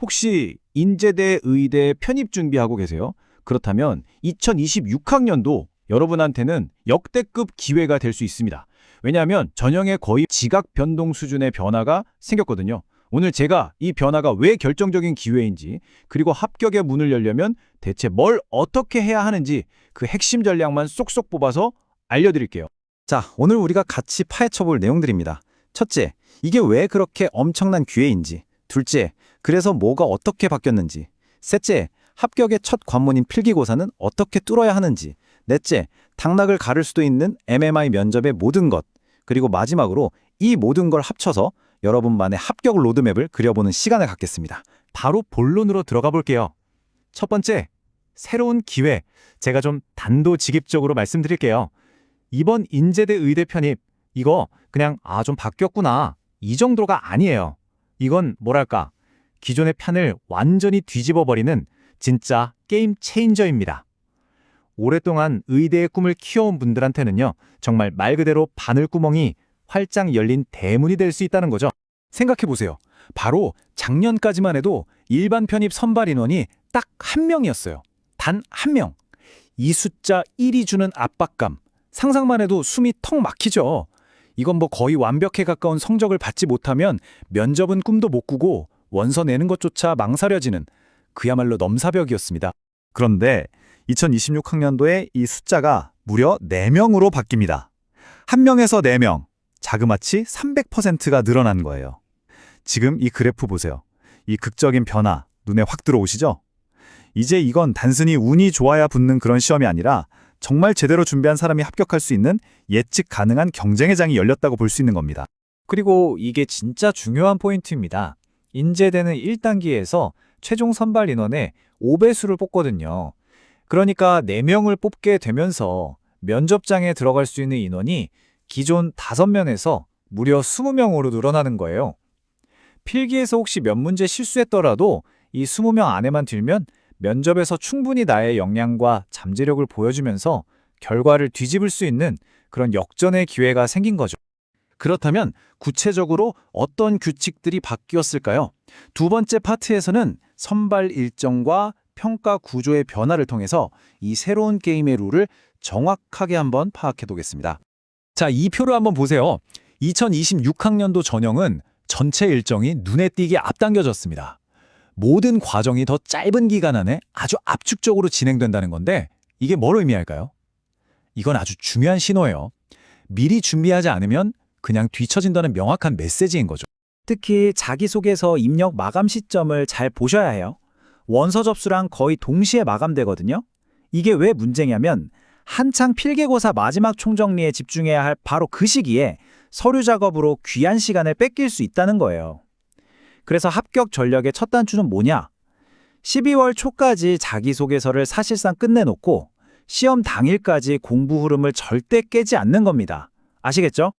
혹시 인제대 의대 편입 준비하고 계세요? 그렇다면 2026학년도 여러분한테는 역대급 기회가 될 수 있습니다. 왜냐하면 전형의 거의 지각 변동 수준의 변화가 생겼거든요. 오늘 제가 이 변화가 왜 결정적인 기회인지, 그리고 합격의 문을 열려면 대체 뭘 어떻게 해야 하는지 그 핵심 전략만 쏙쏙 뽑아서 알려드릴게요. 자, 오늘 우리가 같이 파헤쳐볼 내용들입니다. 첫째, 이게 왜 그렇게 엄청난 기회인지. 둘째, 그래서 뭐가 어떻게 바뀌었는지. 셋째, 합격의 첫 관문인 필기고사는 어떻게 뚫어야 하는지. 넷째, 당락을 가를 수도 있는 MMI 면접의 모든 것. 그리고 마지막으로 이 모든 걸 합쳐서 여러분만의 합격 로드맵을 그려보는 시간을 갖겠습니다. 바로 본론으로 들어가 볼게요. 첫 번째, 새로운 기회. 제가 좀 단도직입적으로 말씀드릴게요. 이번 인제대 의대 편입, 이거 그냥 좀 바뀌었구나, 이 정도가 아니에요. 이건 뭐랄까, 기존의 판을 완전히 뒤집어버리는 진짜 게임 체인저입니다. 오랫동안 의대의 꿈을 키워온 분들한테는요, 정말 말 그대로 바늘구멍이 활짝 열린 대문이 될 수 있다는 거죠. 생각해보세요. 바로 작년까지만 해도 일반 편입 선발 인원이 딱 한 명이었어요. 단 한 명. 이 숫자 1이 주는 압박감. 상상만 해도 숨이 턱 막히죠. 이건 뭐 거의 완벽에 가까운 성적을 받지 못하면 면접은 꿈도 못 꾸고 원서 내는 것조차 망설여지는 그야말로 넘사벽이었습니다. 그런데 2026학년도에 이 숫자가 무려 4명으로 바뀝니다. 1명에서 4명, 자그마치 300%가 늘어난 거예요. 지금 이 그래프 보세요. 이 극적인 변화, 눈에 확 들어오시죠? 이제 이건 단순히 운이 좋아야 붙는 그런 시험이 아니라 정말 제대로 준비한 사람이 합격할 수 있는 예측 가능한 경쟁의 장이 열렸다고 볼 수 있는 겁니다. 그리고 이게 진짜 중요한 포인트입니다. 인제대는 1단계에서 최종 선발 인원의 5배수를 뽑거든요. 그러니까 4명을 뽑게 되면서 면접장에 들어갈 수 있는 인원이 기존 5명에서 무려 20명으로 늘어나는 거예요. 필기에서 혹시 몇 문제 실수했더라도 이 20명 안에만 들면 면접에서 충분히 나의 역량과 잠재력을 보여주면서 결과를 뒤집을 수 있는 그런 역전의 기회가 생긴 거죠. 그렇다면 구체적으로 어떤 규칙들이 바뀌었을까요? 두 번째 파트에서는 선발 일정과 평가 구조의 변화를 통해서 이 새로운 게임의 룰을 정확하게 한번 파악해 보겠습니다. 자, 이 표를 한번 보세요. 2026학년도 전형은 전체 일정이 눈에 띄게 앞당겨졌습니다. 모든 과정이 더 짧은 기간 안에 아주 압축적으로 진행된다는 건데, 이게 뭘 의미할까요? 이건 아주 중요한 신호예요. 미리 준비하지 않으면 그냥 뒤처진다는 명확한 메시지인 거죠. 특히 자기소개서 입력 마감 시점을 잘 보셔야 해요. 원서 접수랑 거의 동시에 마감되거든요. 이게 왜 문제냐면 한창 필기고사 마지막 총정리에 집중해야 할 바로 그 시기에 서류 작업으로 귀한 시간을 뺏길 수 있다는 거예요. 그래서 합격 전략의 첫 단추는 뭐냐? 12월 초까지 자기소개서를 사실상 끝내놓고 시험 당일까지 공부 흐름을 절대 깨지 않는 겁니다. 아시겠죠?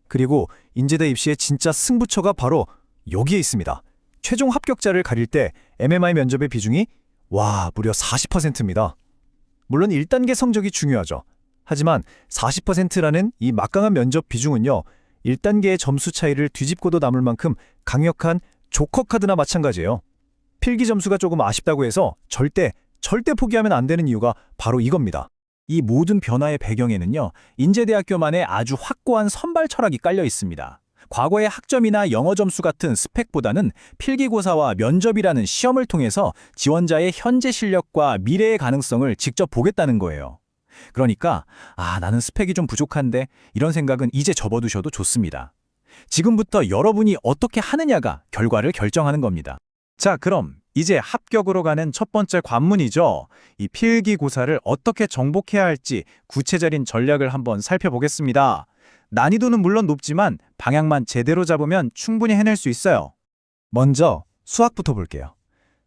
그리고 인제대 입시의 진짜 승부처가 바로 여기에 있습니다. 최종 합격자를 가릴 때 MMI 면접의 비중이 무려 40%입니다. 물론 1단계 성적이 중요하죠. 하지만 40%라는 이 막강한 면접 비중은요, 1단계의 점수 차이를 뒤집고도 남을 만큼 강력한 조커 카드나 마찬가지예요. 필기 점수가 조금 아쉽다고 해서 절대 포기하면 안 되는 이유가 바로 이겁니다. 이 모든 변화의 배경에는요, 인제대학교만의 아주 확고한 선발 철학이 깔려 있습니다. 과거의 학점이나 영어 점수 같은 스펙보다는 필기고사와 면접이라는 시험을 통해서 지원자의 현재 실력과 미래의 가능성을 직접 보겠다는 거예요. 그러니까 나는 스펙이 좀 부족한데, 이런 생각은 이제 접어두셔도 좋습니다. 지금부터 여러분이 어떻게 하느냐가 결과를 결정하는 겁니다. 자, 그럼 이제 합격으로 가는 첫 번째 관문이죠. 이 필기고사를 어떻게 정복해야 할지 구체적인 전략을 한번 살펴보겠습니다. 난이도는 물론 높지만 방향만 제대로 잡으면 충분히 해낼 수 있어요. 먼저 수학부터 볼게요.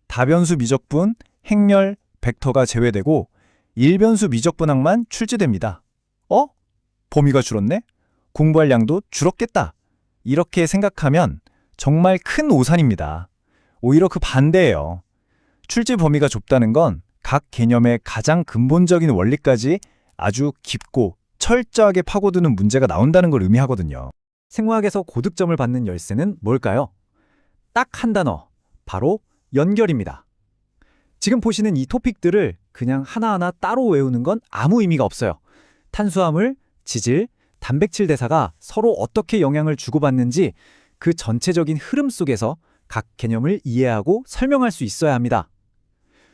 다변수 미적분, 행렬, 벡터가 제외되고 일변수 미적분항만 출제됩니다. 범위가 줄었네? 공부할 양도 줄었겠다. 이렇게 생각하면 정말 큰 오산입니다. 오히려 그 반대예요. 출제 범위가 좁다는 건 각 개념의 가장 근본적인 원리까지 아주 깊고 철저하게 파고드는 문제가 나온다는 걸 의미하거든요. 생화학에서 고득점을 받는 열쇠는 뭘까요? 딱 한 단어, 바로 연결입니다. 지금 보시는 이 토픽들을 그냥 하나하나 따로 외우는 건 아무 의미가 없어요. 탄수화물, 지질, 단백질 대사가 서로 어떻게 영향을 주고받는지 그 전체적인 흐름 속에서 각 개념을 이해하고 설명할 수 있어야 합니다.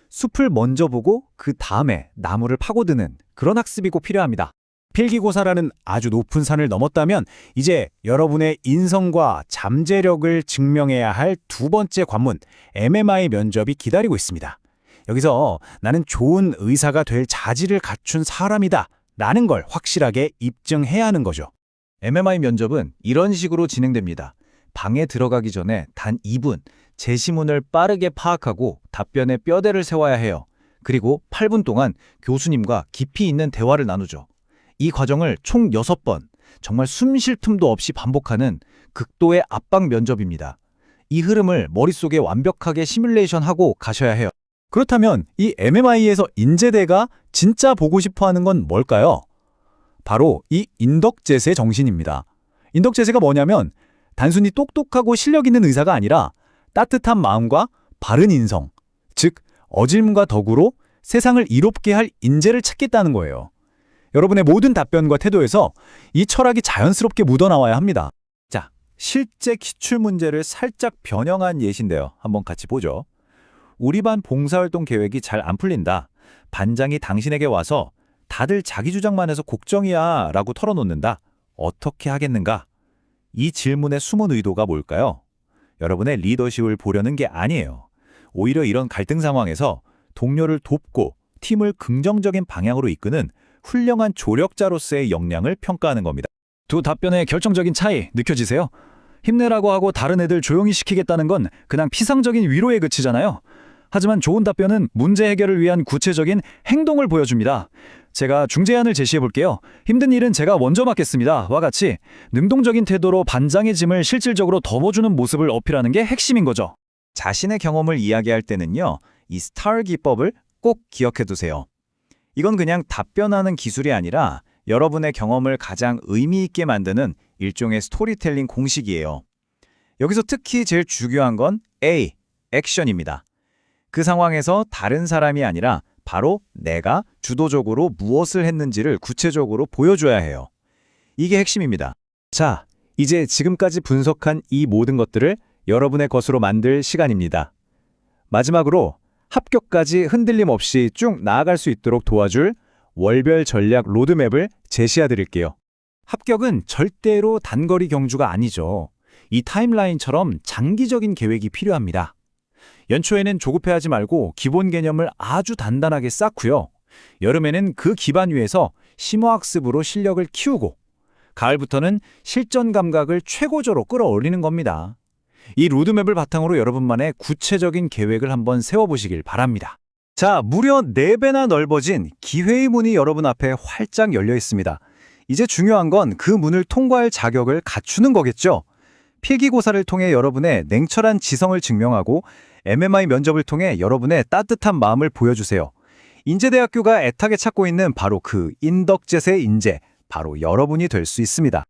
숲을 먼저 보고 그 다음에 나무를 파고드는 그런 학습이 꼭 필요합니다. 필기고사라는 아주 높은 산을 넘었다면 이제 여러분의 인성과 잠재력을 증명해야 할 두 번째 관문, MMI 면접이 기다리고 있습니다. 여기서 나는 좋은 의사가 될 자질을 갖춘 사람이다 라는 걸 확실하게 입증해야 하는 거죠. MMI 면접은 이런 식으로 진행됩니다. 방에 들어가기 전에 단 2분 제시문을 빠르게 파악하고 답변에 뼈대를 세워야 해요. 그리고 8분 동안 교수님과 깊이 있는 대화를 나누죠. 이 과정을 총 6번, 정말 숨 쉴 틈도 없이 반복하는 극도의 압박 면접입니다. 이 흐름을 머릿속에 완벽하게 시뮬레이션하고 가셔야 해요. 그렇다면 이 MMI에서 인제대가 진짜 보고 싶어 하는 건 뭘까요? 바로 이 인덕제세 정신입니다. 인덕제세가 뭐냐면 단순히 똑똑하고 실력 있는 의사가 아니라 따뜻한 마음과 바른 인성, 즉 어질문과 덕으로 세상을 이롭게 할 인재를 찾겠다는 거예요. 여러분의 모든 답변과 태도에서 이 철학이 자연스럽게 묻어나와야 합니다. 자, 실제 기출문제를 살짝 변형한 예시인데요. 한번 같이 보죠. 우리 반 봉사활동 계획이 잘 안 풀린다. 반장이 당신에게 와서 다들 자기 주장만 해서 곡정이야 라고 털어놓는다. 어떻게 하겠는가? 이 질문의 숨은 의도가 뭘까요? 여러분의 리더십을 보려는 게 아니에요. 오히려 이런 갈등 상황에서 동료를 돕고 팀을 긍정적인 방향으로 이끄는 훌륭한 조력자로서의 역량을 평가하는 겁니다. 두 답변의 결정적인 차이 느껴지세요? 힘내라고 하고 다른 애들 조용히 시키겠다는 건 그냥 피상적인 위로에 그치잖아요. 하지만 좋은 답변은 문제 해결을 위한 구체적인 행동을 보여줍니다. 제가 중재안을 제시해 볼게요. 힘든 일은 제가 먼저 맡겠습니다. 와 같이 능동적인 태도로 반장의 짐을 실질적으로 덮어주는 모습을 어필하는 게 핵심인 거죠. 자신의 경험을 이야기할 때는요, 이 스타र 기법을 꼭 기억해 두세요. 이건 그냥 답변하는 기술이 아니라 여러분의 경험을 가장 의미 있게 만드는 일종의 스토리텔링 공식이에요. 여기서 특히 제일 중요한 건 A, 액션입니다. 그 상황에서 다른 사람이 아니라 바로 내가 주도적으로 무엇을 했는지를 구체적으로 보여줘야 해요. 이게 핵심입니다. 자, 이제 지금까지 분석한 이 모든 것들을 여러분의 것으로 만들 시간입니다. 마지막으로 합격까지 흔들림 없이 쭉 나아갈 수 있도록 도와줄 월별 전략 로드맵을 제시해 드릴게요. 합격은 절대로 단거리 경주가 아니죠. 이 타임라인처럼 장기적인 계획이 필요합니다. 연초에는 조급해하지 말고 기본 개념을 아주 단단하게 쌓고요. 여름에는 그 기반 위에서 심화학습으로 실력을 키우고 가을부터는 실전 감각을 최고조로 끌어올리는 겁니다. 이 로드맵을 바탕으로 여러분만의 구체적인 계획을 한번 세워보시길 바랍니다. 자, 무려 4배나 넓어진 기회의 문이 여러분 앞에 활짝 열려 있습니다. 이제 중요한 건 그 문을 통과할 자격을 갖추는 거겠죠. 필기고사를 통해 여러분의 냉철한 지성을 증명하고 MMI 면접을 통해 여러분의 따뜻한 마음을 보여주세요. 인제대학교가 애타게 찾고 있는 바로 그 인덕제세 인재, 바로 여러분이 될 수 있습니다.